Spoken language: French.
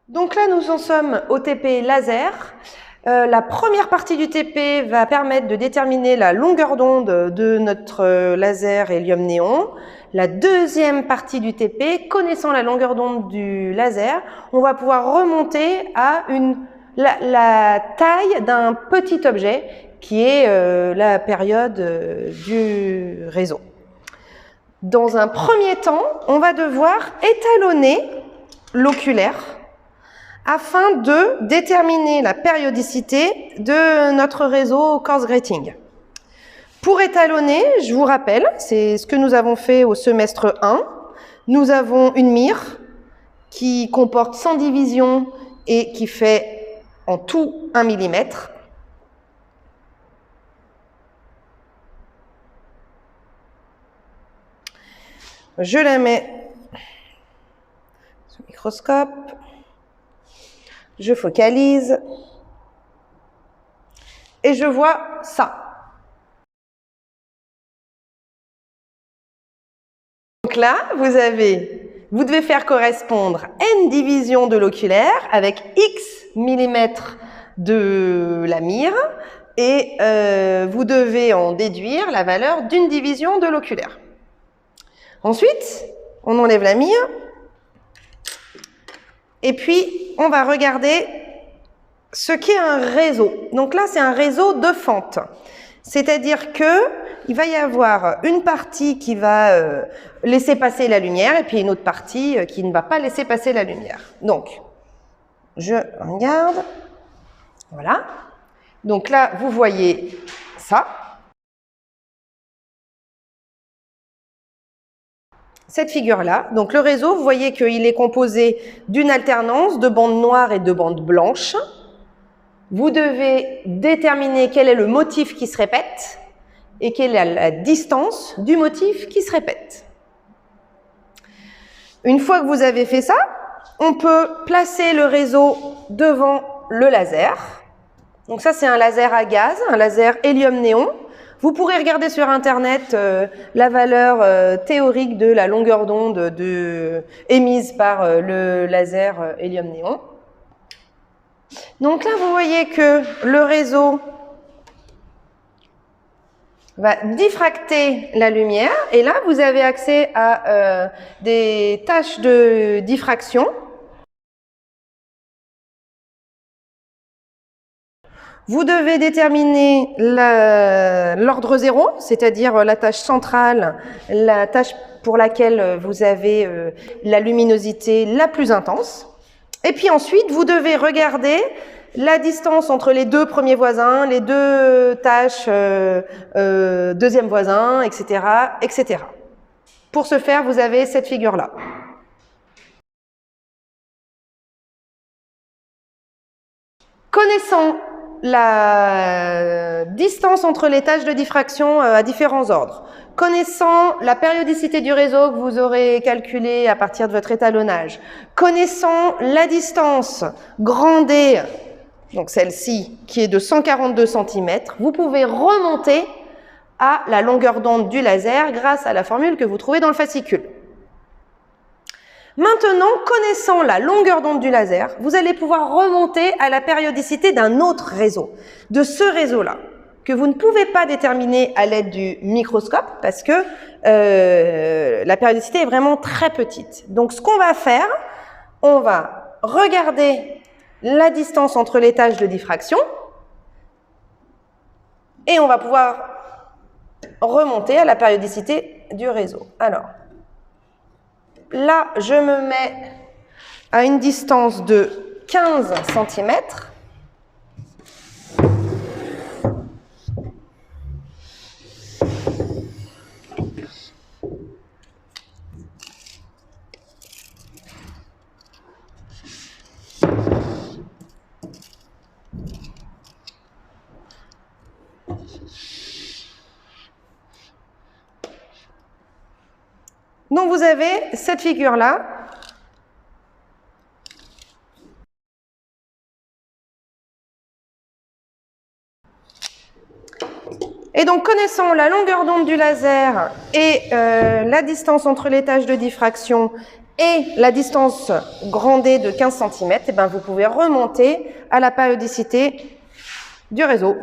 Donc là, nous en sommes au TP laser. La première partie du TP va permettre de déterminer la longueur d'onde de notre laser hélium-néon. La deuxième partie du TP, connaissant la longueur d'onde du laser, on va pouvoir remonter à la taille d'un petit objet qui est la période du réseau. Dans un premier temps, on va devoir étalonner l'oculaire afin de déterminer la périodicité de notre réseau coarse grating. Pour étalonner, je vous rappelle, c'est ce que nous avons fait au semestre 1. Nous avons une mire qui comporte 100 divisions et qui fait en tout 1 mm. Je la mets sur le microscope. Je focalise et je vois ça. Donc là, vous devez faire correspondre n divisions de l'oculaire avec x millimètres de la mire et vous devez en déduire la valeur d'une division de l'oculaire. Ensuite, on enlève la mire. Et puis, on va regarder ce qu'est un réseau. Donc là, c'est un réseau de fentes. C'est-à-dire qu'il va y avoir une partie qui va laisser passer la lumière et puis une autre partie qui ne va pas laisser passer la lumière. Donc, je regarde. Voilà. Donc là, vous voyez ça. Cette figure-là, donc le réseau, vous voyez qu'il est composé d'une alternance de bandes noires et de bandes blanches. Vous devez déterminer quel est le motif qui se répète et quelle est la distance du motif qui se répète. Une fois que vous avez fait ça, on peut placer le réseau devant le laser. Donc ça, c'est un laser à gaz, un laser hélium-néon. Vous pourrez regarder sur Internet la valeur théorique de la longueur d'onde émise par le laser hélium-néon. Donc là, vous voyez que le réseau va diffracter la lumière. Et là, vous avez accès à des tâches de diffraction. Vous devez déterminer l'ordre 0, c'est-à-dire la tâche centrale, la tâche pour laquelle vous avez la luminosité la plus intense. Et puis ensuite, vous devez regarder la distance entre les deux premiers voisins, les deux tâches deuxième voisin, etc., etc. Pour ce faire, vous avez cette figure-là. Connaissant la distance entre les tâches de diffraction à différents ordres, connaissant la périodicité du réseau que vous aurez calculée à partir de votre étalonnage, connaissant la distance grand D, donc celle-ci, qui est de 142 cm, vous pouvez remonter à la longueur d'onde du laser grâce à la formule que vous trouvez dans le fascicule. Maintenant, connaissant la longueur d'onde du laser, vous allez pouvoir remonter à la périodicité d'un autre réseau, de ce réseau-là, que vous ne pouvez pas déterminer à l'aide du microscope parce que la périodicité est vraiment très petite. Donc, ce qu'on va faire, on va regarder la distance entre les tâches de diffraction et on va pouvoir remonter à la périodicité du réseau. Alors, là, je me mets à une distance de 15 cm. Donc, vous avez cette figure-là. Et donc, connaissant la longueur d'onde du laser et la distance entre les tâches de diffraction et la distance grand D de 15 cm, et ben vous pouvez remonter à la périodicité du réseau.